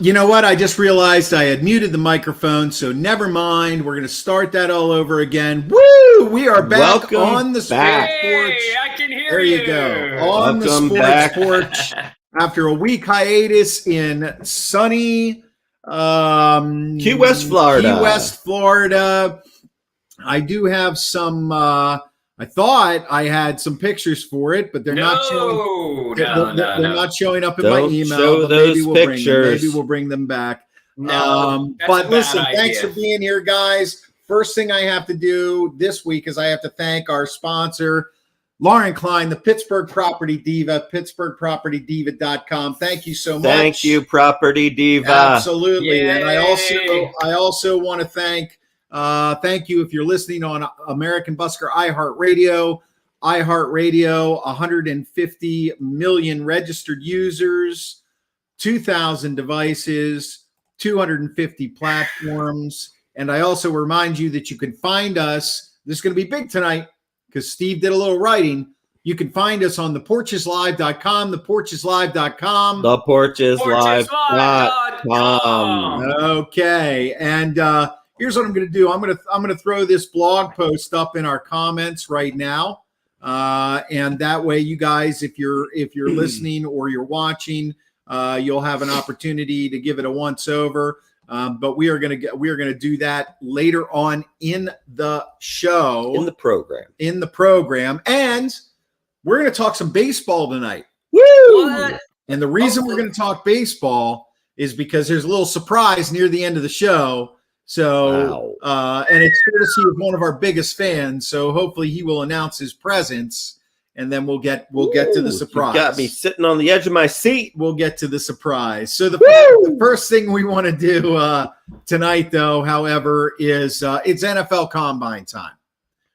You know what? I just realized I had muted the microphone, so never mind. We're going to start that all over again. Woo! We are back on the sports porch. I can hear there you go. On the sports porch after a week hiatus in sunny Key West, Florida. I do have some. I thought I had some pictures for it, but they're not showing. They're not showing up in my email. But maybe we'll bring them back. But listen, thanks for being here, guys. First thing I have to do this week is I have to thank our sponsor, Lauren Klein, the Pittsburgh Property Diva, pittsburghpropertydiva.com. Thank you so much. Thank you, Property Diva. Absolutely. Yay. And I also want to thank you if you're listening on American Busker iHeartRadio, 150 million registered users, 2,000 devices, 250 platforms. And I also remind you that you can find us. This is going to be big tonight because Steve did a little writing. You can find us on theporcheslive.com, theporcheslive.com. Theporcheslive.com. Okay. And here's what I'm going to do. I'm going to throw this blog post up in our comments right now, and that way, you guys, if you're listening or you're watching, you'll have an opportunity to give it a once over. But we are going to do that later on in the show, in the program, and we're going to talk some baseball tonight. Woo! What? And the reason we're going to talk baseball is because there's a little surprise near the end of the show. So, and it's courtesy of one of our biggest fans. So hopefully he will announce his presence, and then we'll get to the surprise. You got me sitting on the edge of my seat. We'll get to the surprise. So the first thing we want to do tonight, though, however, is it's NFL Combine time.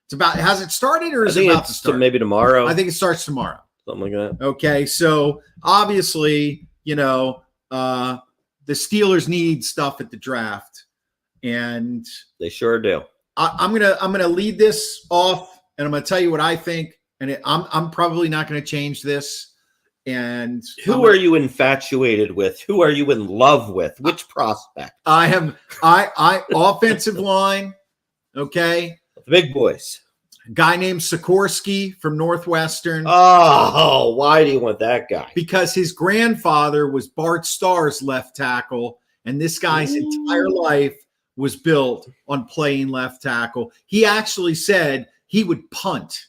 It's about. Has it started or is it about to start? Maybe tomorrow. I think it starts tomorrow. Something like that. Okay, so obviously, the Steelers need stuff at the draft. And they sure do. I'm gonna lead this off, and I'm gonna tell you what I think. And I'm probably not gonna change this. And who are you infatuated with? Who are you in love with? Which prospect? I offensive line. Okay, the big boys. A guy named Sikorsky from Northwestern. Oh, why do you want that guy? Because his grandfather was Bart Starr's left tackle, and this guy's entire life was built on playing left tackle. He actually said he would punt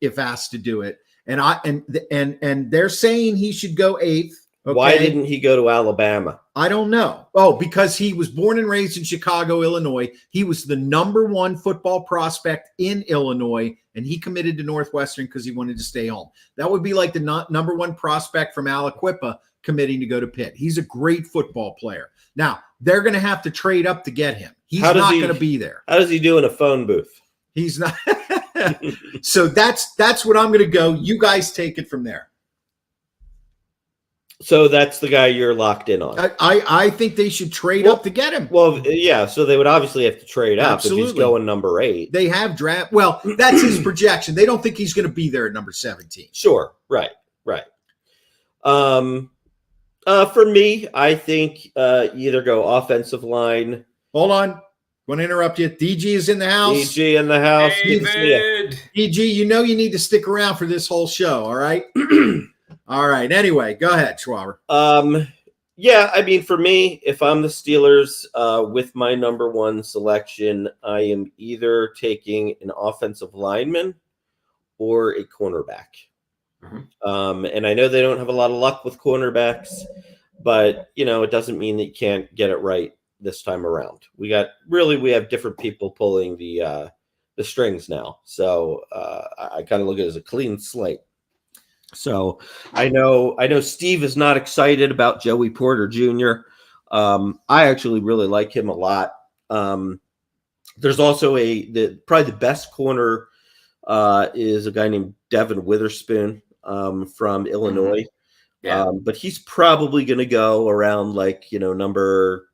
if asked to do it. And they're saying he should go 8th. Okay? Why didn't he go to Alabama? I don't know. Oh, because he was born and raised in Chicago, Illinois. He was the number 1 football prospect in Illinois, and he committed to Northwestern because he wanted to stay home. That would be like the number 1 prospect from Aliquippa committing to go to Pitt. He's a great football player. Now, they're going to have to trade up to get him. He's not going to be there. How does he do in a phone booth? He's not. So that's what I'm going to go. You guys take it from there. So that's the guy you're locked in on. I think they should trade up to get him. Well, yeah. So they would obviously have to trade up. Absolutely. If he's going number 8. They have draft. Well, that's his projection. They don't think he's going to be there at number 17. Sure. Right. For me, I think either go offensive line. Hold on. Want to interrupt you. DG is in the house. DG in the house. David. DG, you need to stick around for this whole show, all right? All right. Anyway, go ahead, Schwaber. Yeah, I mean, for me, if I'm the Steelers with my number 1 selection, I am either taking an offensive lineman or a cornerback. Mm-hmm. And I know they don't have a lot of luck with cornerbacks, but, it doesn't mean that you can't get it right this time around. We have different people pulling the strings now. So I kind of look at it as a clean slate. So I know Steve is not excited about Joey Porter Jr. I actually really like him a lot. There's also probably the best corner is a guy named Devin Witherspoon from Illinois. Yeah. But he's probably going to go around number,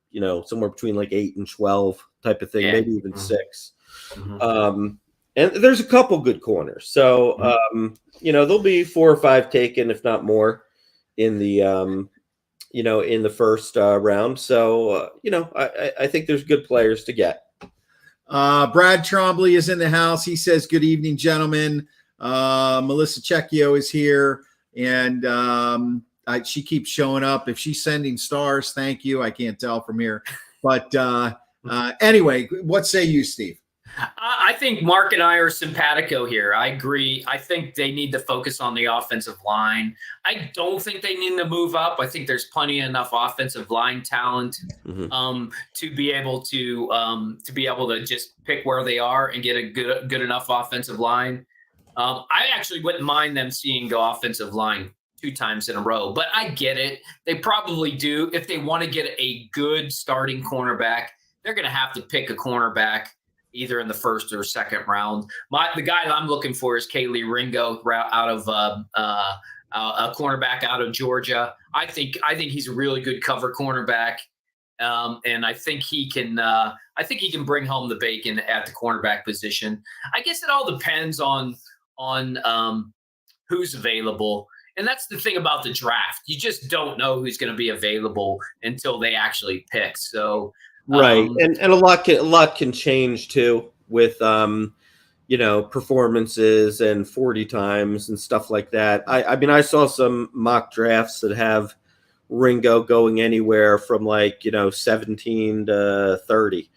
somewhere between 8 and 12 type of thing, maybe even 6. Mm-hmm. And there's a couple good corners. So, there'll be 4 or 5 taken, if not more, in the in the first round. So, I think there's good players to get. Brad Trombley is in the house. He says, good evening, gentlemen. Melissa Cecchio is here, and she keeps showing up. If she's sending stars, thank you. I can't tell from here. But anyway, what say you, Steve? I think Mark and I are simpatico here. I agree. I think they need to focus on the offensive line. I don't think they need to move up. I think there's plenty enough offensive line talent to be able to just pick where they are and get a good enough offensive line. I actually wouldn't mind them seeing go offensive line 2 times in a row, but I get it. They probably do. If they want to get a good starting cornerback, they're going to have to pick a cornerback either in the first or second round. The guy I'm looking for is Kaylee Ringo out of a cornerback out of Georgia. I think he's a really good cover cornerback, and I think he can bring home the bacon at the cornerback position. I guess it all depends on who's available, and that's the thing about the draft. You just don't know who's going to be available until they actually pick. So. Right. And a lot can change too with, performances and 40 times and stuff like that. I mean, I saw some mock drafts that have Ringo going anywhere from 17 to 30.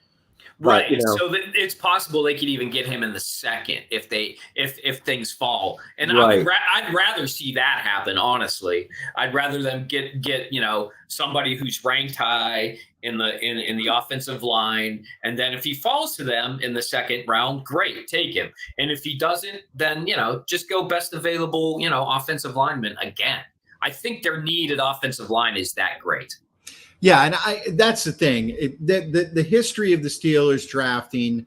Right. But, so it's possible they could even get him in the second if things fall. And right. I'd rather see that happen. Honestly, I'd rather them get somebody who's ranked high in the offensive line. And then if he falls to them in the second round, great, take him. And if he doesn't, then, just go best available, offensive lineman again. I think their need at offensive line is that great. Yeah, and that's the thing. The history of the Steelers drafting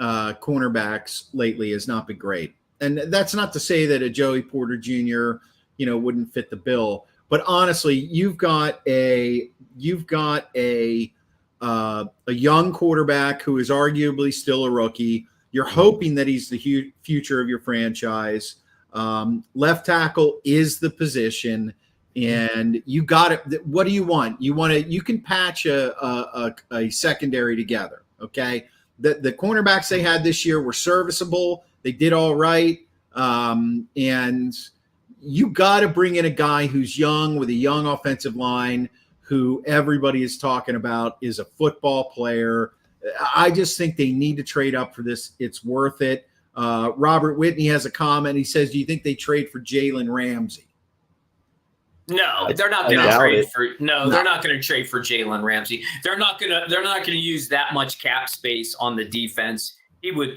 cornerbacks lately has not been great. And that's not to say that a Joey Porter Jr., wouldn't fit the bill. But honestly, you've got a young quarterback who is arguably still a rookie. You're hoping that he's the future of your franchise. Left tackle is the position. And you got it. What do you want? You can patch a secondary together. Okay. The cornerbacks they had this year were serviceable. They did all right. And you got to bring in a guy who's young with a young offensive line who everybody is talking about is a football player. I just think they need to trade up for this. It's worth it. Robert Whitney has a comment. He says, do you think they trade for Jalen Ramsey? No, they're not going to trade for. No, they're not going to trade for Jalen Ramsey. They're not going to use that much cap space on the defense. He would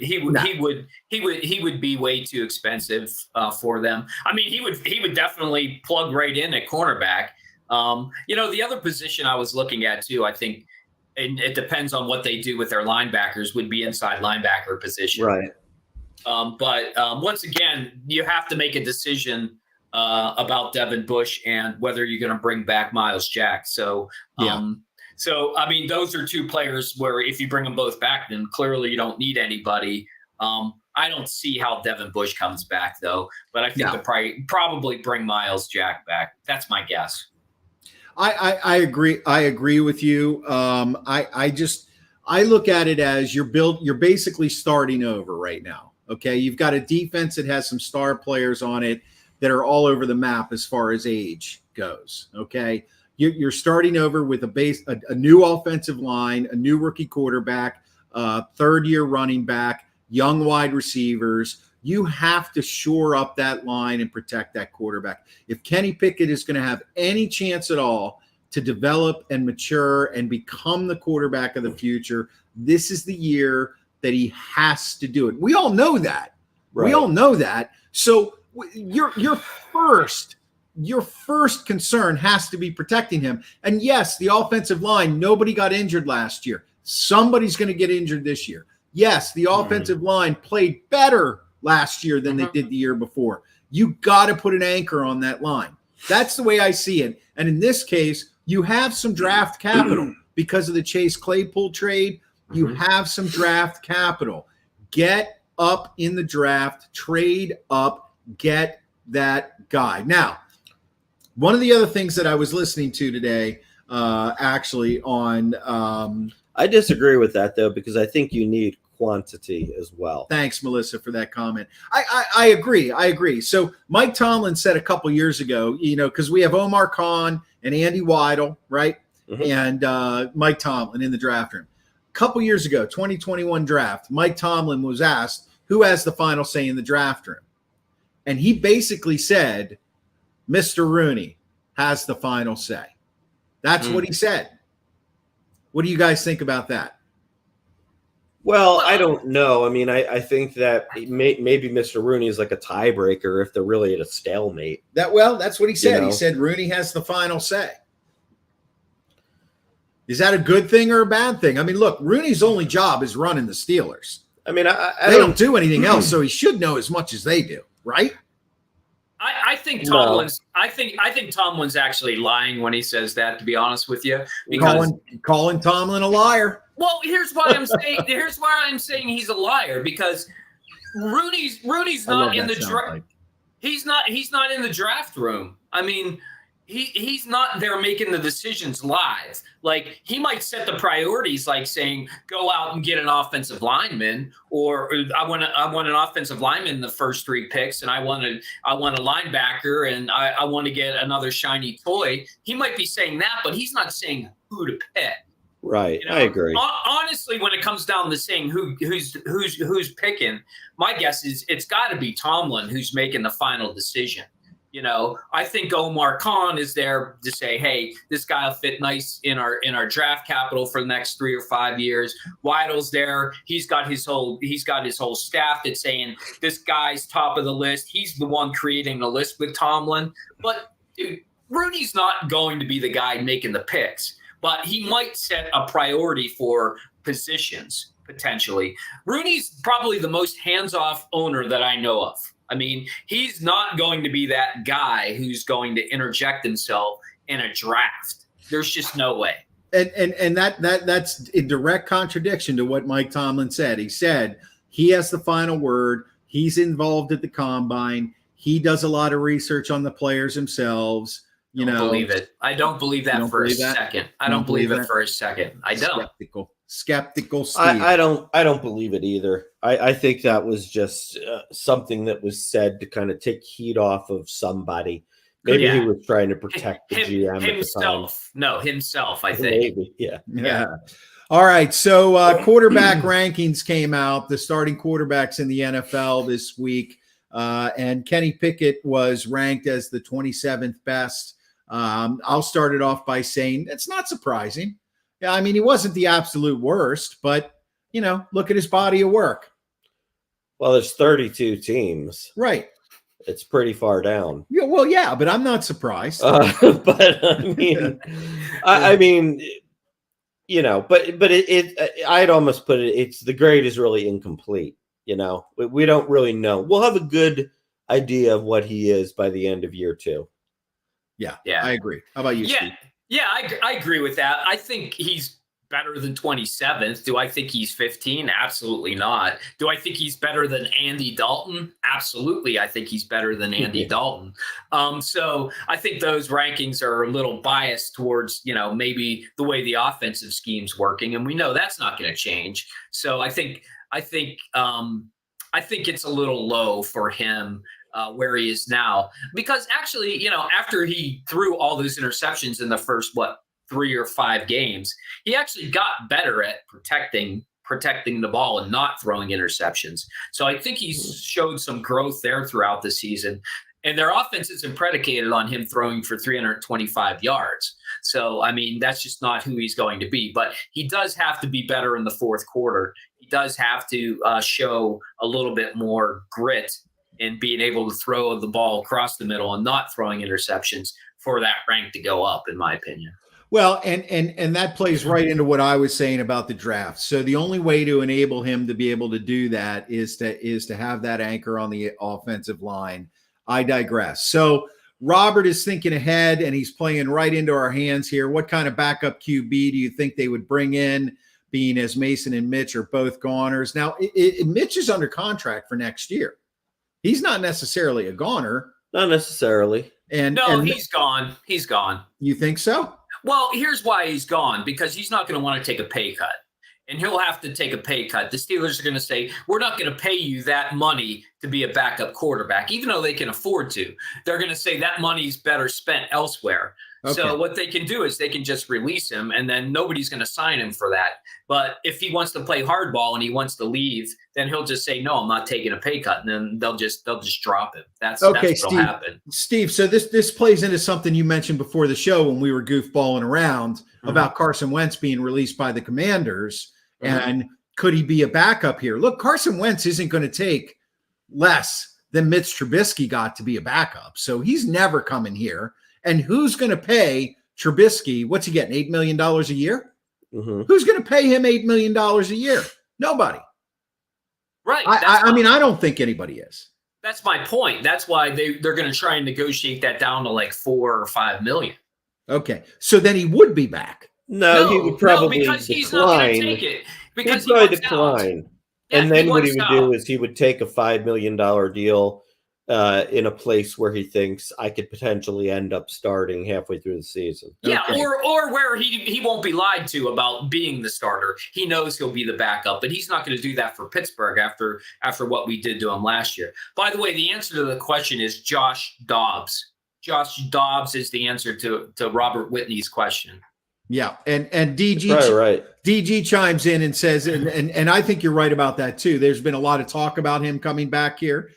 be way too expensive for them. I mean, he would definitely plug right in at cornerback. The other position I was looking at too, I think, and it depends on what they do with their linebackers, would be inside linebacker position. Right. But once again, you have to make a decision about Devin Bush and whether you're going to bring back Miles Jack. So, I mean, those are 2 players where if you bring them both back, then clearly you don't need anybody. I don't see how Devin Bush comes back though, but I think they'll probably bring Miles Jack back. That's my guess. I agree. I agree with you. I look at it as you're basically starting over right now. Okay. You've got a defense that has some star players on it that are all over the map as far as age goes. Okay. You're starting over with a new offensive line, a new rookie quarterback, third-year running back, young wide receivers. You have to shore up that line and protect that quarterback. If Kenny Pickett is going to have any chance at all to develop and mature and become the quarterback of the future, this is the year that he has to do it. We all know that. Right. We all know that. So your first concern has to be protecting him. And yes, the offensive line, nobody got injured last year. Somebody's going to get injured this year. Yes, the offensive line played better last year than they did the year before. You got to put an anchor on that line. That's the way I see it. And in this case, you have some draft capital because of the Chase Claypool trade. You have some draft capital. Get up in the draft, trade up, get that guy. Now, One of the other things that I was listening to today, actually on. I disagree with that though, because I think you need quantity as well. Thanks, Melissa, for that comment. I agree. I agree. So Mike Tomlin said a couple years ago, because we have Omar Khan and Andy Weidel, right? Mm-hmm. And Mike Tomlin in the draft room. A couple years ago, 2021 draft, Mike Tomlin was asked who has the final say in the draft room. And he basically said, Mr. Rooney has the final say. That's what he said. What do you guys think about that? Well, I don't know. I mean, I think that maybe Mr. Rooney is like a tiebreaker if they're really at a stalemate. That's what he said. He said Rooney has the final say. Is that a good thing or a bad thing? I mean, look, Rooney's only job is running the Steelers. I mean, they don't do anything else, so he should know as much as they do, right? I think Tomlin's. No. I think Tomlin's actually lying when he says that. To be honest with you, because calling Tomlin a liar. Well, here's why I'm saying he's a liar, because Rooney's not in the draft. Like. He's not in the draft room. I mean, he's not there making the decisions live. Like, he might set the priorities, like saying, go out and get an offensive lineman, or I want an offensive lineman in the first 3 picks, and I want a linebacker, and I want to get another shiny toy. He might be saying that, but he's not saying who to pick. Right. I agree. Honestly, when it comes down to saying who's picking, my guess is it's got to be Tomlin who's making the final decision. I think Omar Khan is there to say, hey, this guy will fit nice in our draft capital for the next 3 or 5 years. Weidel's there. He's got his whole staff that's saying this guy's top of the list. He's the one creating the list with Tomlin. But dude, Rooney's not going to be the guy making the picks, but he might set a priority for positions potentially. Rooney's probably the most hands-off owner that I know of. I mean, he's not going to be that guy who's going to interject himself in a draft. There's just no way. And that's in direct contradiction to what Mike Tomlin said. He said he has the final word. He's involved at the combine. He does a lot of research on the players themselves. I don't believe it. I don't believe that for a second. I don't believe it for a second. I don't. Skeptical Steve. I don't believe it either. I think that was just something that was said to kind of take heat off of somebody. Maybe he was trying to protect the GM himself. No, himself, I think. Maybe, yeah. All right, so quarterback rankings came out, the starting quarterbacks in the NFL this week, and Kenny Pickett was ranked as the 27th best. I'll start it off by saying it's not surprising. Yeah, I mean, he wasn't the absolute worst, but, look at his body of work. Well, there's 32 teams. Right. It's pretty far down. Yeah, well, yeah, but I'm not surprised. But I mean, but I'd almost put it, the grade is really incomplete. We don't really know. We'll have a good idea of what he is by the end of year 2. Yeah, I agree. How about you, Steve? Yeah, I agree with that. I think he's better than 27th. Do I think he's 15? Absolutely not. Do I think he's better than Andy Dalton? Absolutely. I think he's better than Andy Dalton. So I think those rankings are a little biased towards, maybe the way the offensive scheme's working. And we know that's not going to change. So I think it's a little low for him. Where he is now, because actually, after he threw all those interceptions in the first 3 or 5 games, he actually got better at protecting the ball and not throwing interceptions. So I think he's showed some growth there throughout the season, and their offense isn't predicated on him throwing for 325 yards. So, I mean, that's just not who he's going to be, but he does have to be better in the fourth quarter. He does have to show a little bit more grit and being able to throw the ball across the middle and not throwing interceptions for that rank to go up, in my opinion. Well, and that plays right into what I was saying about the draft. So the only way to enable him to be able to do that is to have that anchor on the offensive line. I digress. So Robert is thinking ahead, and he's playing right into our hands here. What kind of backup QB do you think they would bring in, being as Mason and Mitch are both goners? Now, Mitch is under contract for next year. He's not necessarily a goner. Not necessarily. And he's gone. He's gone. You think so? Well, here's why he's gone, because he's not going to want to take a pay cut. And he'll have to take a pay cut. The Steelers are going to say, we're not going to pay you that money to be a backup quarterback, even though they can afford to. They're going to say that money's better spent elsewhere. Okay. So what they can do is they can just release him, and then nobody's going to sign him for that. But if he wants to play hardball and he wants to leave, then he'll just say, no, I'm not taking a pay cut. And then they'll just drop him. That's what'll happen. Steve, so this plays into something you mentioned before the show when we were goofballing around about Carson Wentz being released by the Commanders. And could he be a backup here? Look, Carson Wentz isn't going to take less than Mitch Trubisky got to be a backup. So he's never coming here. And who's going to pay Trubisky? What's he getting? $8 million a year? Who's going to pay him $8 million a year? Nobody. Right. I mean, I don't think anybody is. That's my point. That's why they're going to try and negotiate that down to like $4 or $5 million. Okay. So then he would be back. No, he would probably because decline. He's not going to take it. Because he'd probably decline. Yeah, and then what he would do is he would take a $5 million deal in a place where he thinks I could potentially end up starting halfway through the season. Yeah, okay. or where he won't be lied to about being the starter. He knows he'll be the backup, but he's not going to do that for Pittsburgh after what we did to him last year. By the way, the answer to the question is Josh Dobbs. Josh Dobbs is the answer to Robert Whitney's question. Yeah, and DG right. DG chimes in and says, and I think you're right about that too. There's been a lot of talk about him coming back here.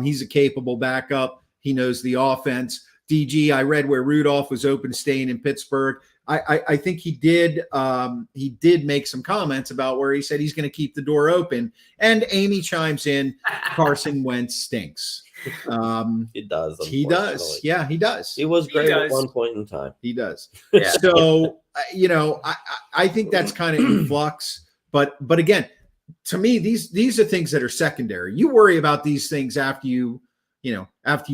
He's a capable backup. He knows the offense. DG, I read where Rudolph was open staying in Pittsburgh. I think he did make some comments about where he said he's going to keep the door open. And Amy chimes in, Carson Wentz stinks. He does. He does. Yeah, he does. He was great at one point in time. He does. Yeah. So, I think that's kind of in flux. But again, to me, these are things that are secondary. You worry about these things after you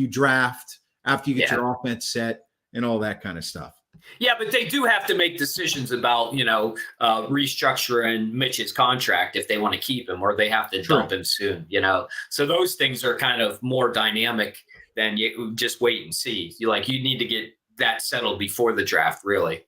draft, after you get your offense set and all that kind of stuff. Yeah, but they do have to make decisions about, restructuring Mitch's contract if they want to keep him, or they have to dump him soon, So those things are kind of more dynamic than you just wait and see. You need to get that settled before the draft, really.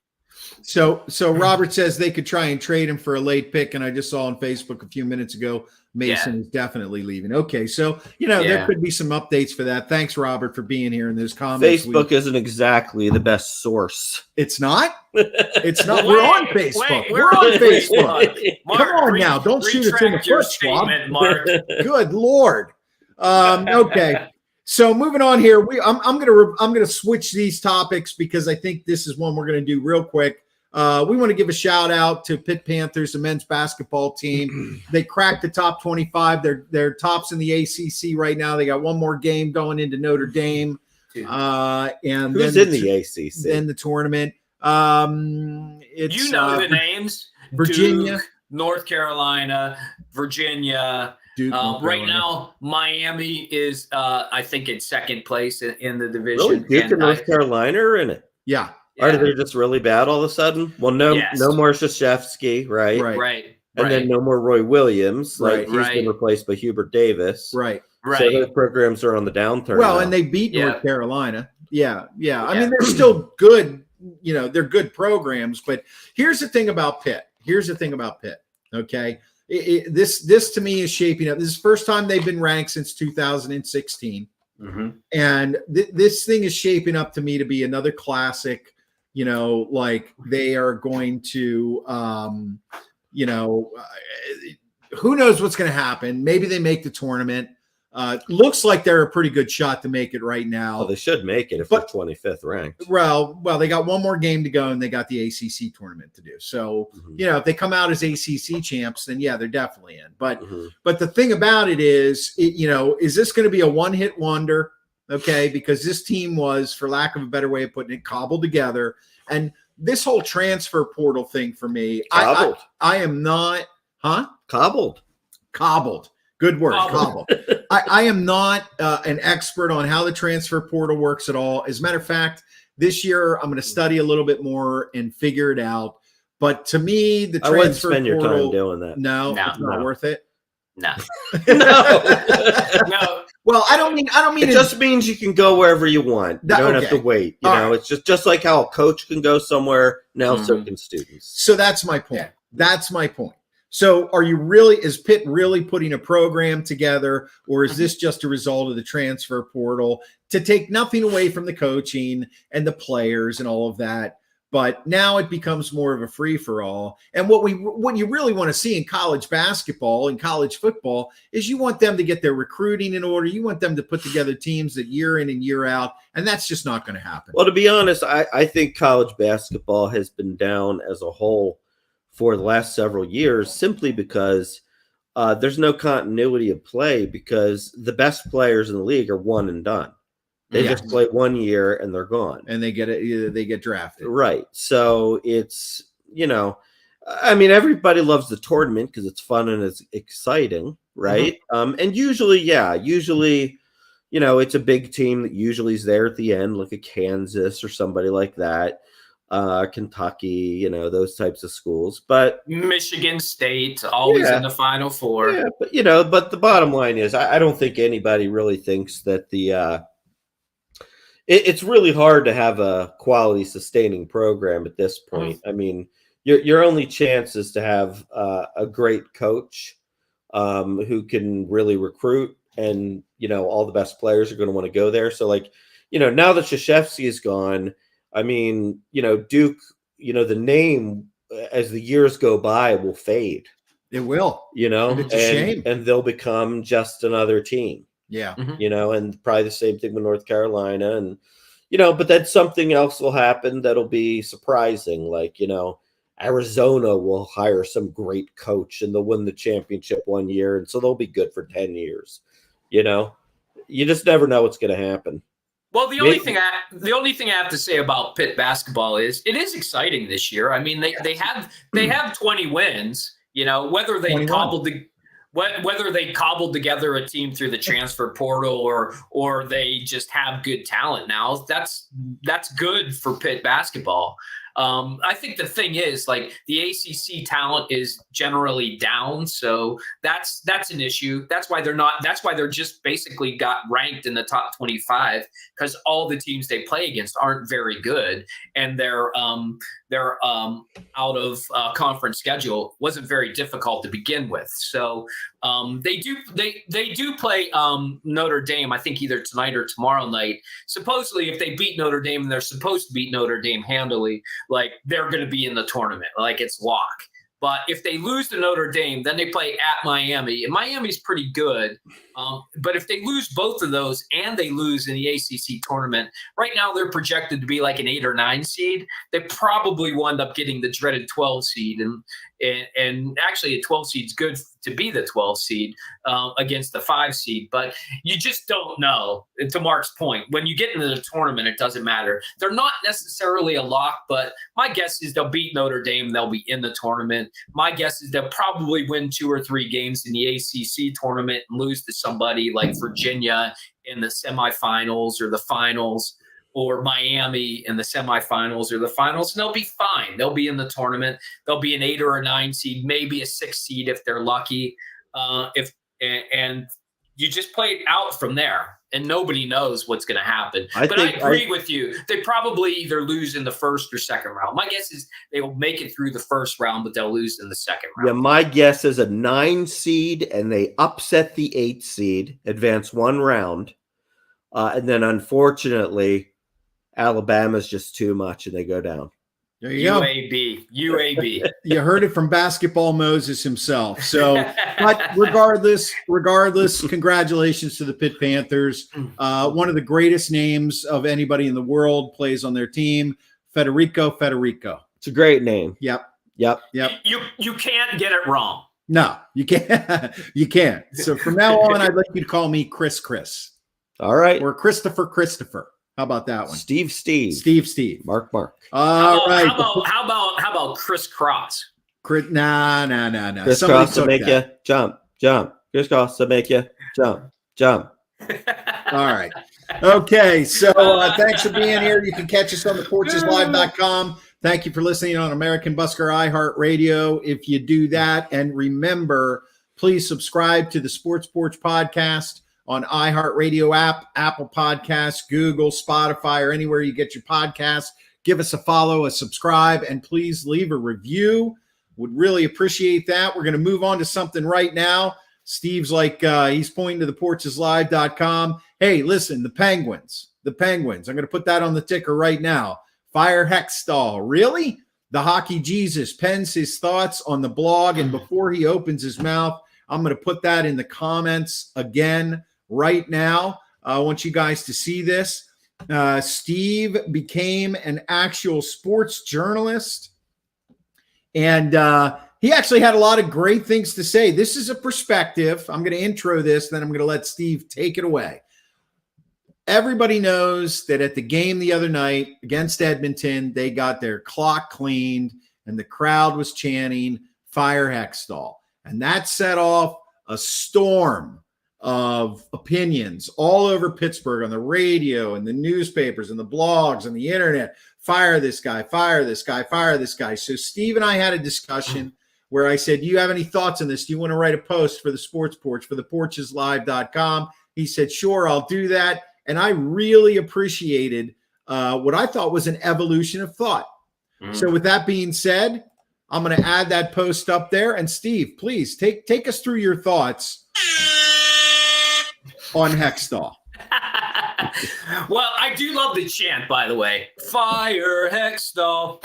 So Robert says they could try and trade him for a late pick, and I just saw on Facebook a few minutes ago Mason is definitely leaving. Okay, so there could be some updates for that. Thanks, Robert, for being here in those comments. Facebook isn't exactly the best source. It's not. It's not. We're on Facebook. We're on Facebook. Mark, come on now, don't shoot us in the foot, Schwab. Mark. Good Lord. Okay. So moving on here, I'm gonna switch these topics because I think this is one we're gonna do real quick. We want to give a shout out to Pitt Panthers, the men's basketball team. They cracked the top 25. They're tops in the ACC right now. They got one more game going into Notre Dame. And who's in the ACC? In the tournament. It's the names: Virginia, Duke, North Carolina, Virginia. Duke, right now, Miami is, I think, in second place in the division. Really? Duke and North Carolina are in it? Yeah. Are they just really bad all of a sudden? Well, no more Krzyzewski, right? Right. And then no more Roy Williams. Right. He's been replaced by Hubert Davis. Right. So those programs are on the downturn. Well, now. And they beat North Carolina. Yeah. I mean, they're still good. They're good programs. But here's the thing about Pitt. Okay. This to me is shaping up. This is the first time they've been ranked since 2016. Mm-hmm. And this thing is shaping up to me to be another classic. They are going to, who knows what's going to happen. Maybe they make the tournament. Looks like they're a pretty good shot to make it right now. Well, they should make it if they're 25th ranked. Well, they got one more game to go, and they got the ACC tournament to do. So, if they come out as ACC champs, then they're definitely in. But the thing about it is, is this going to be a one-hit wonder? Okay, because this team was, for lack of a better way of putting it, cobbled together. And this whole transfer portal thing for me, I am not, Cobbled. Good word, cobbled. I am not an expert on how the transfer portal works at all. As a matter of fact, this year I'm going to study a little bit more and figure it out. But to me, the transfer I wouldn't spend your portal, time doing that. No, it's not worth it. No. No. Well, I don't mean it just means you can go wherever you want. You don't have to wait. You know, it's just like how a coach can go somewhere. Now, so can students. So that's my point. That's my point. So is Pitt really putting a program together, or is this just a result of the transfer portal to take nothing away from the coaching and the players and all of that? But now it becomes more of a free for all. And what you really want to see in college basketball and college football is you want them to get their recruiting in order. You want them to put together teams that year in and year out. And that's just not going to happen. Well, to be honest, I think college basketball has been down as a whole for the last several years simply because there's no continuity of play because the best players in the league are one and done. They just play 1 year and they're gone. And they get drafted. Right. So it's, I mean, everybody loves the tournament because it's fun and it's exciting. Right. And usually, it's a big team that usually is there at the end, like a Kansas or somebody like that. Kentucky, those types of schools, but Michigan State always in the Final Four. Yeah, but the bottom line is, I don't think anybody really thinks that it's really hard to have a quality sustaining program at this point. I mean, your only chance is to have a great coach who can really recruit, and all the best players are going to want to go there. So, now that Krzyzewski is gone. I mean, Duke, the name as the years go by will fade. It will. It's a shame. And they'll become just another team. Yeah. And probably the same thing with North Carolina. And, but then something else will happen that'll be surprising. Like, Arizona will hire some great coach and they'll win the championship 1 year. And so they'll be good for 10 years. You just never know what's going to happen. Well, the only thing I have to say about Pitt basketball is it is exciting this year. I mean, they have 20 wins. Whether they cobbled together a team through the transfer portal or they just have good talent now, that's good for Pitt basketball. I think the thing is, the ACC talent is generally down, so that's an issue. That's why they're just basically got ranked in the top 25 because all the teams they play against aren't very good, and their out of conference schedule wasn't very difficult to begin with. So they do play Notre Dame, I think either tonight or tomorrow night. Supposedly, if they beat Notre Dame, and they're supposed to beat Notre Dame handily, they're going to be in the tournament. It's lock. But if they lose to Notre Dame, then they play at Miami. And Miami's pretty good. But if they lose both of those and they lose in the ACC tournament, right now they're projected to be like an 8 or 9 seed. They probably will end up getting the dreaded 12 seed. And actually a 12 seed is good to be the 12 seed against the 5 seed. But you just don't know. And to Mark's point, when you get into the tournament, it doesn't matter. They're not necessarily a lock, but my guess is they'll beat Notre Dame. They'll be in the tournament. My guess is they'll probably win 2 or 3 games in the ACC tournament and lose to somebody like Virginia in the semifinals or the finals, or Miami in the semifinals or the finals, and they'll be fine. They'll be in the tournament. They'll be an 8 or a 9 seed, maybe a 6 seed if they're lucky. And you just play it out from there, and nobody knows what's going to happen. I agree with you. They probably either lose in the first or second round. My guess is they will make it through the first round, but they'll lose in the second round. Yeah, my guess is a 9 seed, and they upset the 8 seed, advance 1 round, and then unfortunately, Alabama's just too much, and they go down. There you go. UAB. You heard it from Basketball Moses himself. So, but regardless, congratulations to the Pitt Panthers. One of the greatest names of anybody in the world plays on their team, Federico. It's a great name. Yep. You can't get it wrong. No, you can't. You can't. So from now on, I'd like you to call me Chris. All right. Or Christopher. How about that one? Steve. Mark. All right. How about Chris Cross? Nah. Chris Cross to make you jump. Chris Cross to make you jump. All right. Okay. So thanks for being here. You can catch us on the porcheslive.com. Thank you for listening on American Busker iHeartRadio. If you do that, and remember, please subscribe to the Sports Porch podcast on iHeartRadio app, Apple Podcasts, Google, Spotify, or anywhere you get your podcasts. Give us a follow, a subscribe, and please leave a review. Would really appreciate that. We're going to move on to something right now. Steve's like, he's pointing to the porcheslive.com. Hey, listen, the Penguins. I'm going to put that on the ticker right now. Fire Hextall. Really? The Hockey Jesus pens his thoughts on the blog, and before he opens his mouth, I'm going to put that in the comments again right now. I want you guys to see this. Steve became an actual sports journalist, and he actually had a lot of great things to say. This is a perspective. I'm going to intro this, then I'm going to let Steve take it away. Everybody knows that at the game the other night against Edmonton, they got their clock cleaned and the crowd was chanting Fire Hextall. And that set off a storm of opinions all over Pittsburgh on the radio and the newspapers and the blogs and the internet. Fire this guy, fire this guy, fire this guy. So Steve and I had a discussion where I said, do you have any thoughts on this? Do you want to write a post for the Sports Porch, for the porcheslive.com? He said, sure, I'll do that. And I really appreciated what I thought was an evolution of thought. So with that being said, I'm going to add that post up there. And Steve, please take us through your thoughts on Hextall. Well, I do love the chant, by the way. Fire Hextall.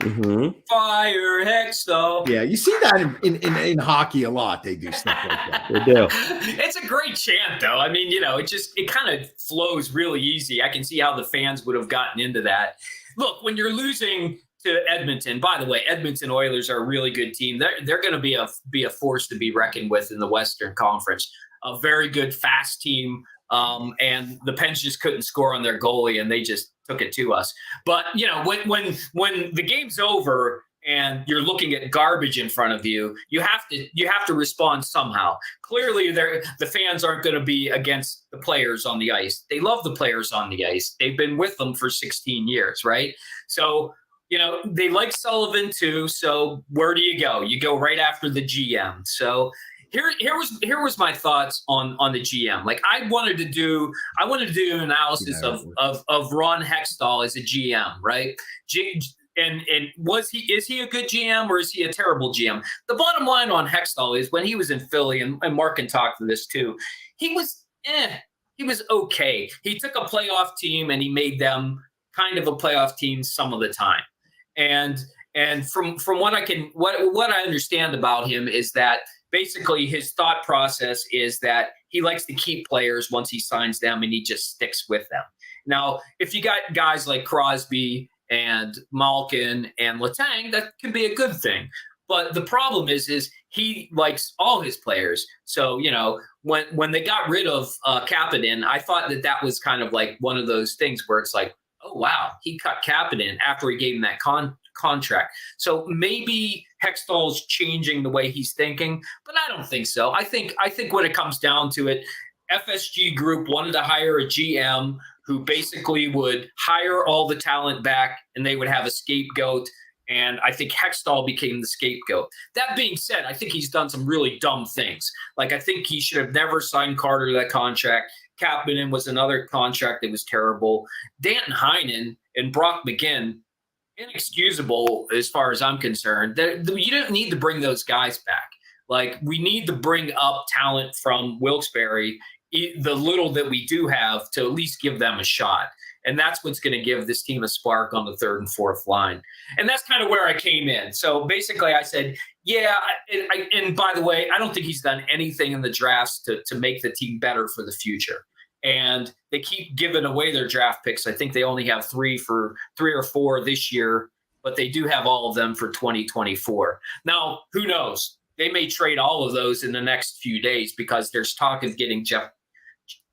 Fire Hextall. Yeah, you see that in hockey a lot. They do stuff like that. They do. It's a great chant, though. I mean, it kind of flows really easy. I can see how the fans would have gotten into that. Look, when you're losing to Edmonton, by the way, Edmonton Oilers are a really good team. They're going to be a force to be reckoned with in the Western Conference. A very good, fast team. And the Pens just couldn't score on their goalie, and they just took it to us. But when the game's over and you're looking at garbage in front of you, you have to respond somehow. Clearly, the fans aren't going to be against the players on the ice. They love the players on the ice. They've been with them for 16 years, right? So they like Sullivan too. So where do you go? You go right after the GM. So. Here was my thoughts on the GM. Like I wanted to do an analysis of Ron Hextall as a GM, right? And is he a good GM or is he a terrible GM? The bottom line on Hextall is when he was in Philly, and Mark can talk to this too, he was okay. He took a playoff team and he made them kind of a playoff team some of the time. And from what I understand about him is that basically his thought process is that he likes to keep players once he signs them and he just sticks with them. Now, if you got guys like Crosby and Malkin and Letang, that can be a good thing. But the problem is he likes all his players. So, when they got rid of Kapanen, I thought that was kind of like one of those things where it's like, oh, wow, he cut Kapanen after he gave him that contract. So maybe Hextall's changing the way he's thinking, but I don't think so. I think when it comes down to it, FSG Group wanted to hire a GM who basically would hire all the talent back and they would have a scapegoat. And I think Hextall became the scapegoat. That being said, I think he's done some really dumb things. Like I think he should have never signed Carter to that contract. Kapanen was another contract that was terrible. Danton Heinen and Brock McGinn, inexcusable as far as I'm concerned. You don't need to bring those guys back. Like we need to bring up talent from Wilkes-Barre, the little that we do have, to at least give them a shot. And that's what's going to give this team a spark on the third and fourth line. And that's kind of where I came in. So basically I said, yeah, and by the way, I don't think he's done anything in the drafts to make the team better for the future. And they keep giving away their draft picks. I think they only have three or four this year, but they do have all of them for 2024. Now, who knows? They may trade all of those in the next few days because there's talk of getting Jeff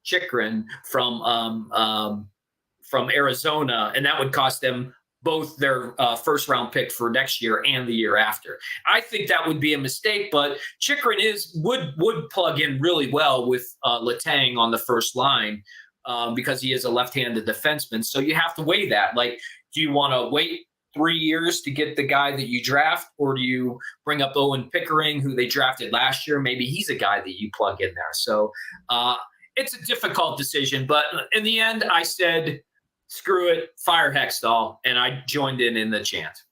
Chikrin from Arizona, and that would cost them both their first round pick for next year and the year after. I think that would be a mistake, but Chikrin would plug in really well with Letang on the first line because he is a left-handed defenseman. So you have to weigh that. Like, do you want to wait 3 years to get the guy that you draft, or do you bring up Owen Pickering, who they drafted last year? Maybe he's a guy that you plug in there. So it's a difficult decision, but in the end, I said, screw it, fire Hextall, and I joined in the chant.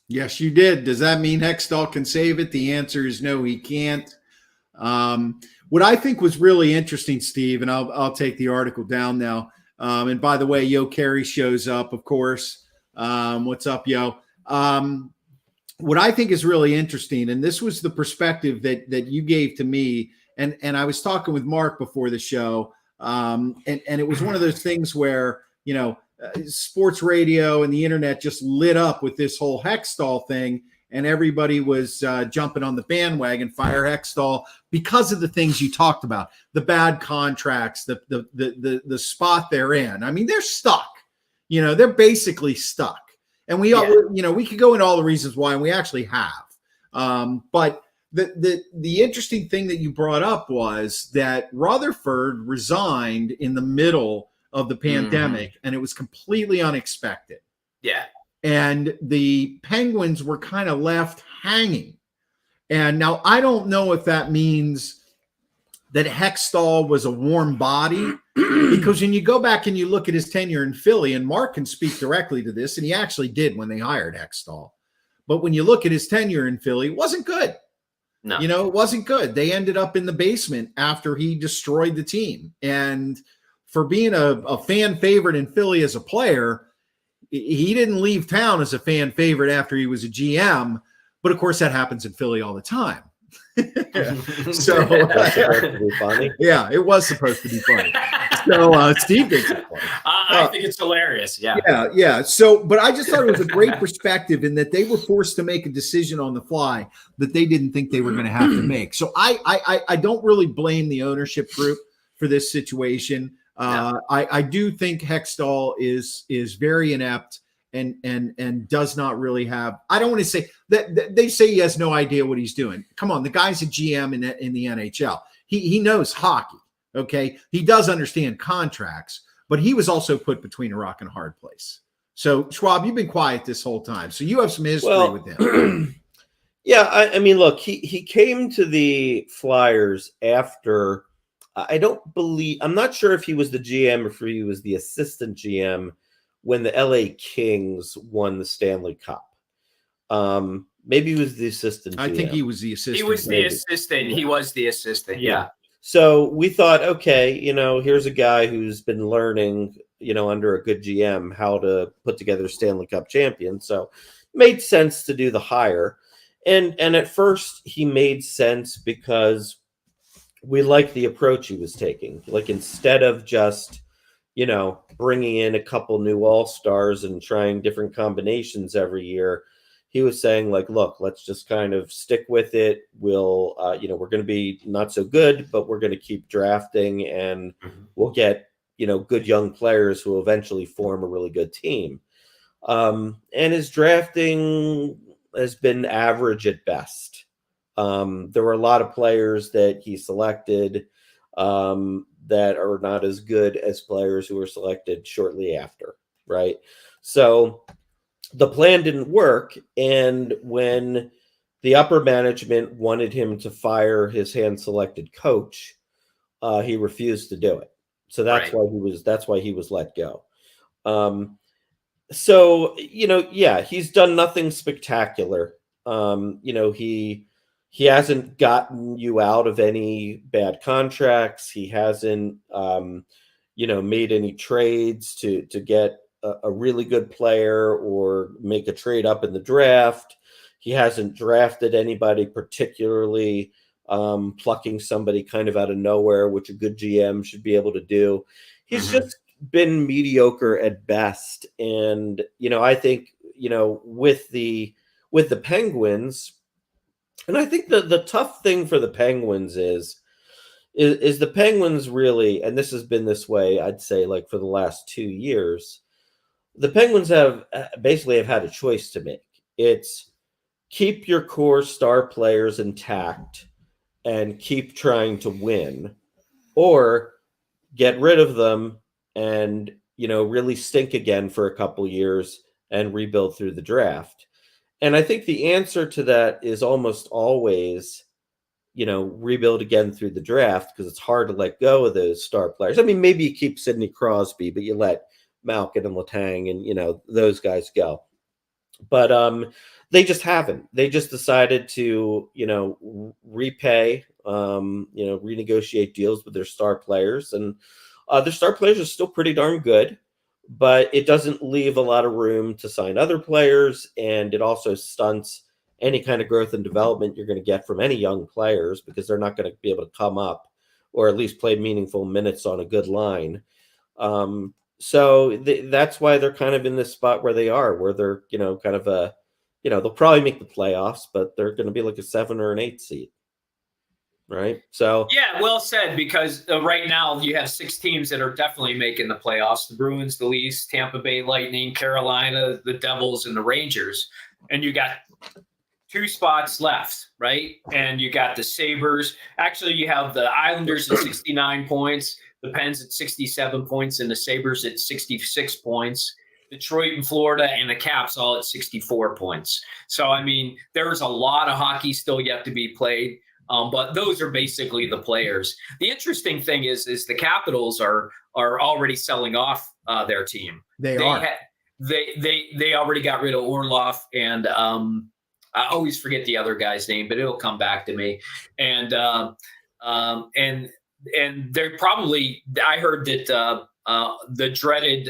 Yes, you did. Does that mean Hextall can save it? The answer is no, he can't. What I think was really interesting, Steve, and I'll take the article down now. And by the way, Yo Carey shows up, of course. What's up, Yo? What I think is really interesting, and this was the perspective that you gave to me, and I was talking with Mark before the show, and it was one of those things where, you know, sports radio and the internet just lit up with this whole Hextall thing, and everybody was jumping on the bandwagon, fire Hextall, because of the things you talked about, the bad contracts, the spot they're in. I mean, they're stuck. You know, they're basically stuck. And we all, you know, we could go into all the reasons why, and we actually have. But the interesting thing that you brought up was that Rutherford resigned in the middle of the pandemic, and it was completely unexpected. Yeah. And the Penguins were kind of left hanging. And now I don't know if that means that Hextall was a warm body, because when you go back and you look at his tenure in Philly, and Mark can speak directly to this, and he actually did when they hired Hextall. But when you look at his tenure in Philly, it wasn't good. No. You know, it wasn't good. They ended up in the basement after he destroyed the team. And for being a fan favorite in Philly as a player, he didn't leave town as a fan favorite after he was a GM. But of course, that happens in Philly all the time. So That's supposed to be funny. Yeah, it was supposed to be funny. So Steve thinks it's funny. I think it's hilarious. Yeah. So, but I just thought it was a great perspective in that they were forced to make a decision on the fly that they didn't think they were going to have to make. So I don't really blame the ownership group for this situation. I do think Hextall is very inept and does not really have. I don't want to say that they say he has no idea what he's doing. Come on, the guy's a GM in the NHL. He knows hockey. Okay, he does understand contracts, but he was also put between a rock and a hard place. So Schwab, you've been quiet this whole time, so you have some history with him. Yeah, I mean, look, he came to the Flyers after. I'm not sure if he was the GM or if he was the assistant GM when the LA Kings won the Stanley Cup. Maybe he was the assistant GM. I think he was the assistant. He was the assistant. He was the assistant. Yeah. So we thought, okay, you know, here's a guy who's been learning, you know, under a good GM how to put together Stanley Cup champion. So made sense to do the hire. And at first he made sense because we liked the approach he was taking. Like, instead of just, you know, bringing in a couple new all-stars and trying different combinations every year, he was saying, like, look, let's just kind of stick with it. We'll, you know, we're going to be not so good, but we're going to keep drafting, and we'll get, you know, good young players who will eventually form a really good team. And his drafting has been average at best. There were a lot of players that he selected that are not as good as players who were selected shortly after, right? So the plan didn't work, and when the upper management wanted him to fire his hand-selected coach, he refused to do it. So that's why he was let go. So, you know, yeah, he's done nothing spectacular. You know, he hasn't gotten you out of any bad contracts. He hasn't, you know, made any trades to get a really good player or make a trade up in the draft. He hasn't drafted anybody particularly, plucking somebody kind of out of nowhere, which a good GM should be able to do. He's just been mediocre at best. And, you know, I think, you know, with the Penguins, and I think the tough thing for the Penguins is the Penguins really, and this has been this way, I'd say, like, for the last 2 years, the Penguins have had a choice to make. It's keep your core star players intact and keep trying to win, or get rid of them and, you know, really stink again for a couple years and rebuild through the draft? And I think the answer to that is almost always, rebuild again through the draft, because it's hard to let go of those star players. I mean, maybe you keep Sidney Crosby, but you let Malkin and Letang and, those guys go. But they just haven't. They just decided to, repay, renegotiate deals with their star players. And their star players are still pretty darn good, but it doesn't leave a lot of room to sign other players. And it also stunts any kind of growth and development you're going to get from any young players, because they're not going to be able to come up or at least play meaningful minutes on a good line. So that's why they're kind of in this spot where they are, where they're, kind of they'll probably make the playoffs, but they're going to be like a 7 or an 8 seed. Right. So, yeah, well said, because right now you have 6 teams that are definitely making the playoffs: the Bruins, the Leafs, Tampa Bay Lightning, Carolina, the Devils, and the Rangers. And you got 2 spots left, right? And you got the Sabres. Actually, you have the Islanders at 69 points, the Pens at 67 points, and the Sabres at 66 points. Detroit and Florida and the Caps all at 64 points. So, I mean, there's a lot of hockey still yet to be played. But those are basically the players. The interesting thing is the Capitals are already selling off their team. They already got rid of Orlov, and I always forget the other guy's name, but it'll come back to me. And they're probably, I heard that the dreaded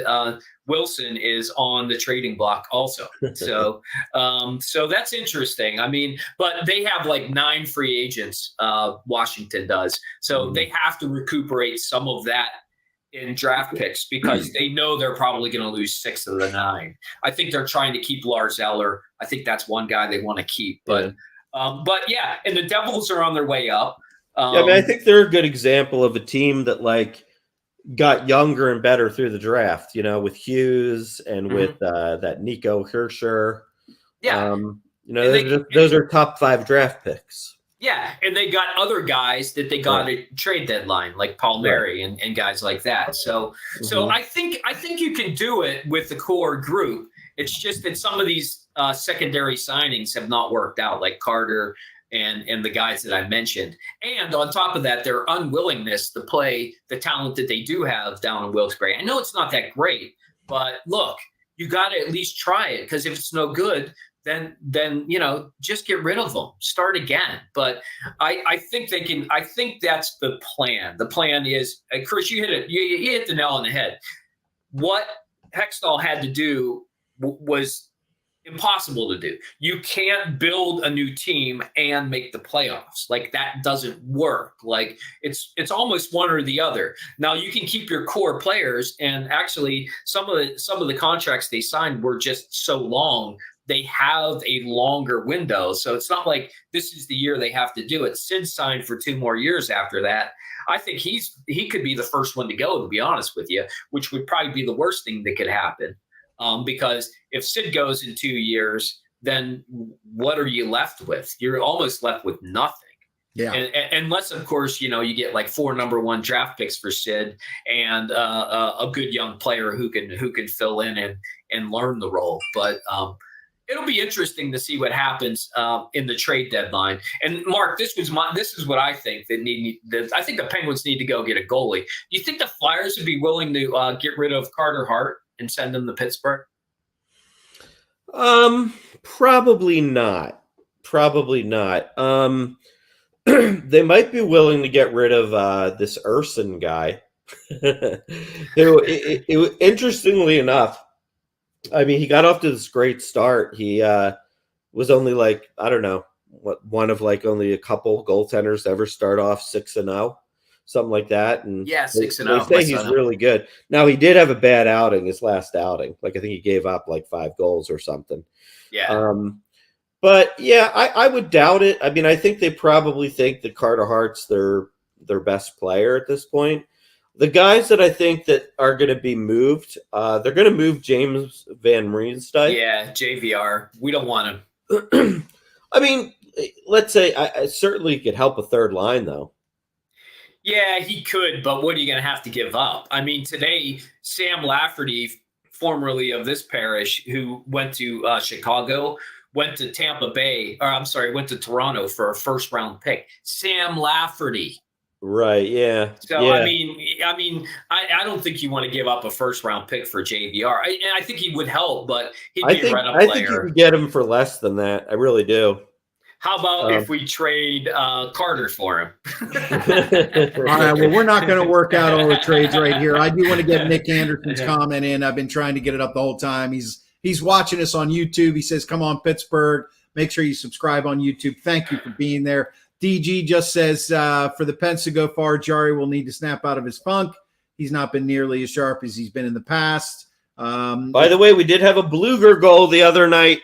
Wilson is on the trading block also. So that's interesting. I mean, but they have like 9 free agents, Washington does. So they have to recuperate some of that in draft picks, because they know they're probably going to lose 6 of the 9. I think they're trying to keep Lars Eller. I think that's one guy they want to keep. But yeah, and the Devils are on their way up. I mean, I think they're a good example of a team that got younger and better through the draft, with Hughes and with that Nico Hirscher. Yeah. Those are top 5 draft picks. Yeah. And they got other guys that they got at trade deadline, like Palmieri and guys like that. So I think you can do it with the core group. It's just that some of these secondary signings have not worked out, like Carter and the guys that I mentioned. And on top of that, their unwillingness to play the talent that they do have down in Wilkes-Barre. I know it's not that great, but look, you got to at least try it, because if it's no good, then just get rid of them, start again. But I think they can. I think that's the plan. The plan is, Chris, you hit it. You hit the nail on the head. What Hextall had to do was impossible to do. You can't build a new team and make the playoffs. Like, that doesn't work. Like, it's almost one or the other. Now, you can keep your core players, and actually some of the contracts they signed were just so long, they have a longer window. So it's not like this is the year they have to do it. Sid signed for 2 more years after that. I think he could be the first one to go, to be honest with you, which would probably be the worst thing that could happen. Because if Sid goes in 2 years, then what are you left with? You're almost left with nothing. Yeah. And unless, of course, you get like 4 number 1 draft picks for Sid and a good young player who can fill in and learn the role. But it'll be interesting to see what happens in the trade deadline. And Mark, this is what I think I think the Penguins need to go get a goalie. Do you think the Flyers would be willing to get rid of Carter Hart and send them to Pittsburgh? Probably not. They might be willing to get rid of this Urson guy. Interestingly enough, I mean, he got off to this great start. He was only one of only a couple goaltenders to ever start off 6-0. Something like that. And yeah, 6-0. They say he's really good. Now, he did have a bad outing, his last outing. I think he gave up 5 goals or something. Yeah. But yeah, I would doubt it. I mean, I think they probably think that Carter Hart's their best player at this point. The guys that I think that are going to be moved, they're going to move James Van Riemsdyk. Yeah, JVR. We don't want him. I mean, let's say I certainly could help a third line, though. Yeah, he could, but what are you going to have to give up? I mean, today, Sam Lafferty formerly of this parish, who went to Chicago, went to went to Toronto for a first round pick. Sam Lafferty. Right. Yeah. So yeah. I mean, I don't think you want to give up a first round pick for JVR. I think he would help, but he'd be a run-up player. I think you can get him for less than that. I really do. How about if we trade Carter for him? All right. Well, we're not going to work out all the trades right here. I do want to get Nick Anderson's comment in. I've been trying to get it up the whole time. He's watching us on YouTube. He says, "Come on, Pittsburgh. Make sure you subscribe on YouTube." Thank you for being there. DG just says, for the Pens to go far, Jari will need to snap out of his funk. He's not been nearly as sharp as he's been in the past. By the way, we did have a Bluger goal the other night.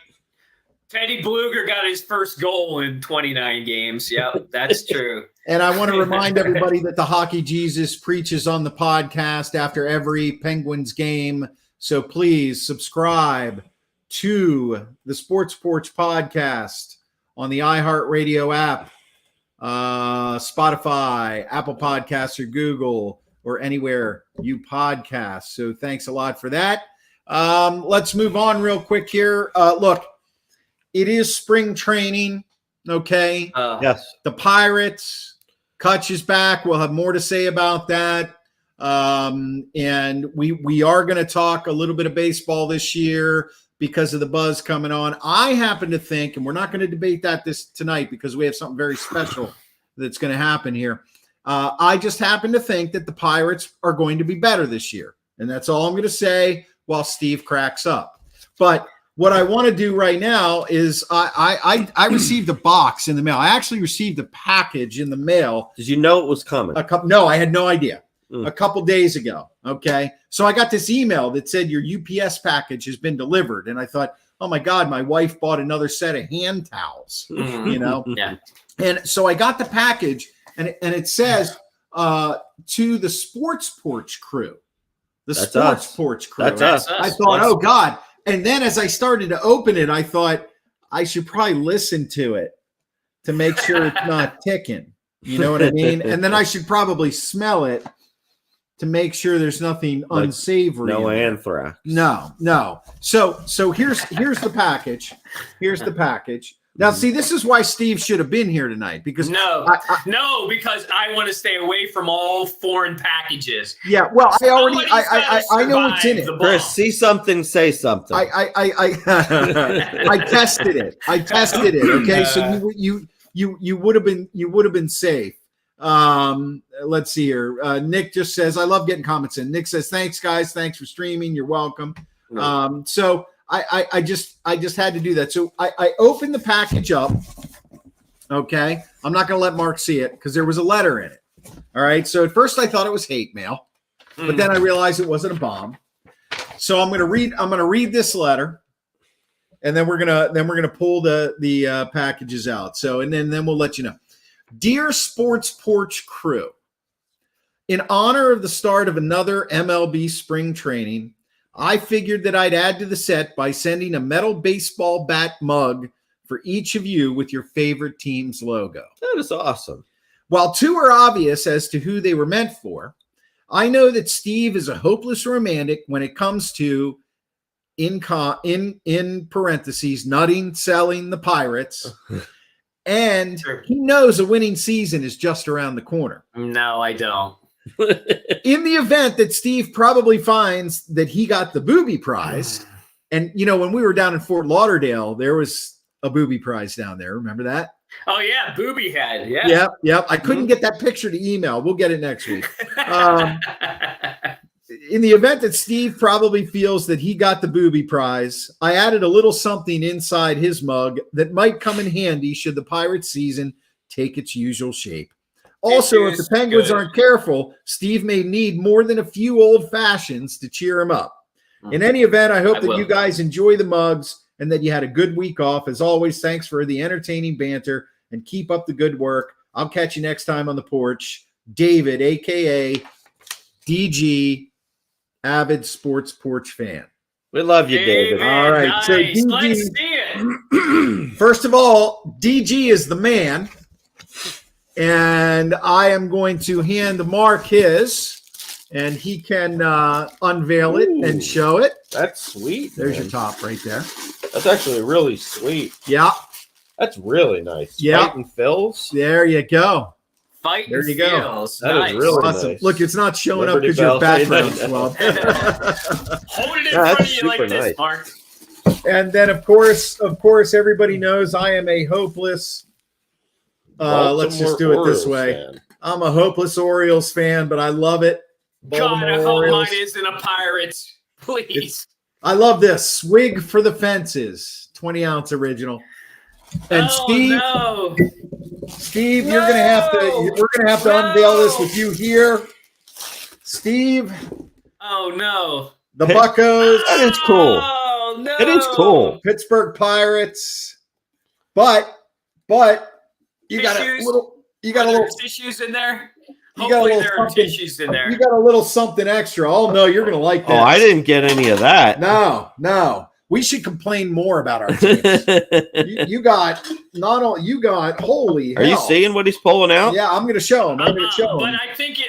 Teddy Bluger got his first goal in 29 games. Yeah, that's true. And I want to remind everybody that the Hockey Jesus preaches on the podcast after every Penguins game. So please subscribe to the Sports Porch podcast on the iHeartRadio app, Spotify, Apple Podcasts, or Google, or anywhere you podcast. So thanks a lot for that. Let's move on real quick here. Look, it is spring training. Okay. Yes. The Pirates, Kutch is back. We'll have more to say about that. And we are going to talk a little bit of baseball this year because of the buzz coming on. I happen to think, and we're not going to debate that tonight because we have something very special that's going to happen here. I just happen to think that the Pirates are going to be better this year. And that's all I'm going to say while Steve cracks up. But what I want to do right now is I received a box in the mail. I actually received a package in the mail. Did you know it was coming? No, I had no idea. A couple days ago. Okay. So I got this email that said your UPS package has been delivered. And I thought, oh my God, my wife bought another set of hand towels, you know? Yeah. And so I got the package and it says to the Sports Porch crew. That's Sports us. Porch crew. That's us. I thought, oh God. And then as I started to open it, I thought I should probably listen to it to make sure it's not ticking. You know what I mean? And then I should probably smell it to make sure there's nothing unsavory. No anthrax. No. So here's the package. Here's the package. Now, see, this is why Steve should have been here tonight because because I want to stay away from all foreign packages. Yeah, well, I know what's in it. Chris, see something, say something. I tested it. Okay, so you would have been safe. Let's see here. Nick just says, I love getting comments in. Nick says, thanks guys. Thanks for streaming. You're welcome. So I just had to do that. So I opened the package up. Okay. I'm not going to let Mark see it because there was a letter in it. All right. So at first I thought it was hate mail, but then I realized it wasn't a bomb. So I'm going to read this letter and then we're going to pull the packages out. So, and then we'll let you know. Dear Sports Porch crew, in honor of the start of another MLB spring training, I figured that I'd add to the set by sending a metal baseball bat mug for each of you with your favorite team's logo. That is awesome. While two are obvious as to who they were meant for, I know that Steve is a hopeless romantic when it comes to, in parentheses, nutting, selling the Pirates. And he knows a winning season is just around the corner. No, I don't. In the event that Steve probably finds that he got the booby prize, and you know, when we were down in Fort Lauderdale, there was a booby prize down there. Remember that? Oh yeah, booby head. Yeah. Yep. I couldn't get that picture to email. We'll get it next week. In the event that Steve probably feels that he got the booby prize, I added a little something inside his mug that might come in handy should the Pirates season take its usual shape. Also, if the Penguins aren't careful, Steve may need more than a few old fashions to cheer him up. In any event, I hope that you guys enjoy the mugs and that you had a good week off. As always, thanks for the entertaining banter and keep up the good work. I'll catch you next time on the porch. David, a.k.a. DG, avid Sports Porch fan. We love you, David. All right. Nice. So DG, Let's see it. First of all, DG is the man. And I am going to hand Mark his. and he can unveil it and show it. That's sweet. There's your top right there. That's actually really sweet. Yeah. That's really nice. Yeah. Fight and fills. There you go. Fight there and you go. feels. That nice. is really Awesome. nice. Look, it's not showing Liberty up because your Bell. background's I know. well. Hold it in Yeah, front of that's you like super this, nice. Mark. And then, of course, everybody knows I am a hopeless. Let's just do it this Baltimore way. Orioles fan. I'm a hopeless Orioles fan, but I love it. God, I Baltimore hope Orioles. mine isn't a Pirates. Please. I love this swig for the fences, 20-ounce original. And Oh, Steve, no. you're gonna have to. We're gonna have to unveil this with you here, Steve. Oh, no. The Buccos, That is cool. Oh, no. It is cool. Pittsburgh Pirates, but you got a Tissues? little. You got a Are there little. tissues in there? You got a Hopefully little there are something- tissues in there. You got a little something extra. Oh no, you're gonna like that. Oh, I didn't get any of that. No. We should complain more about our teams. you got not all. You got holy. Are you hell. seeing what he's pulling out? Yeah, I'm gonna show him. I'm gonna show But him. I think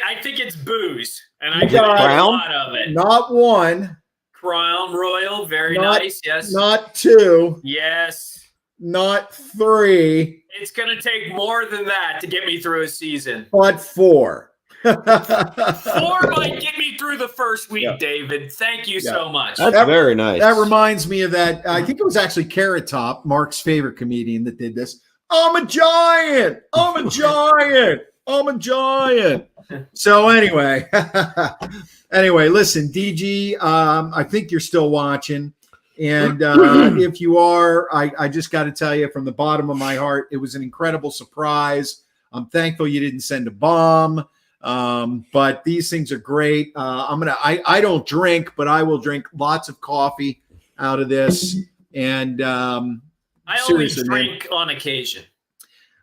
it's booze, and I You drink got a Crown? lot of it. Not one, Crown Royal, very Not- nice. Yes. not two, Yes. not three, It's gonna take more than that to get me through a season. but four. 4 might get me through the first week, Yeah. David. Thank you Yeah. so much. That's That- very nice. That reminds me of that. I think it was actually Carrot Top, Mark's favorite comedian, that did this. I'm a giant. I'm a giant. I'm a giant. So anyway, listen, DG. I think you're still watching, and if you are, I just got to tell you from the bottom of my heart, it was an incredible surprise. I'm thankful you didn't send a bomb. But these things are great. I don't drink, but I will drink lots of coffee out of this. And I only seriously, man. drink on occasion.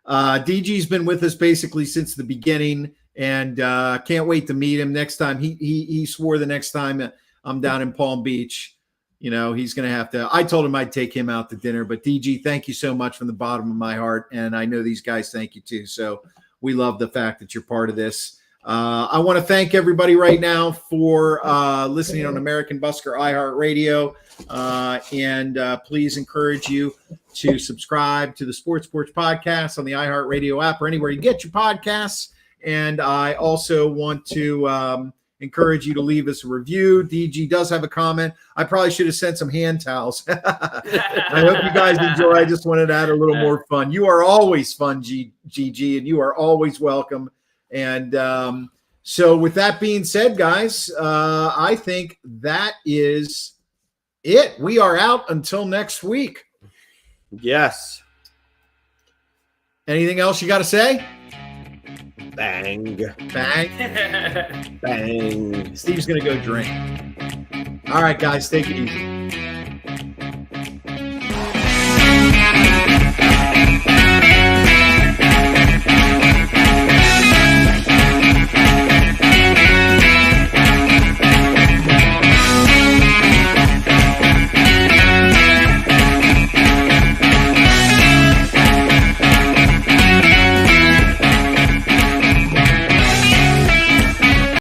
DG's been with us basically since the beginning, and can't wait to meet him next time. He swore the next time I'm down in Palm Beach, he's going to have to. I told him I'd take him out to dinner. But DG, thank you so much from the bottom of my heart, and I know these guys thank you too. So we love the fact that you're part of this. I want to thank everybody right now for listening on American Busker iHeartRadio, and please encourage you to subscribe to the Sports Porch podcast on the iHeartRadio app or anywhere you get your podcasts. And I also want to encourage you to leave us a review. DG does have a comment. I probably should have sent some hand towels. I hope you guys enjoy. I just wanted to add a little more fun. You are always fun, GG, and you are always welcome. And so with that being said, guys, I think that is it. We are out until next week. Yes. Anything else you got to say? Bang. Bang. Bang. Steve's going to go drink. All right, guys, take it easy.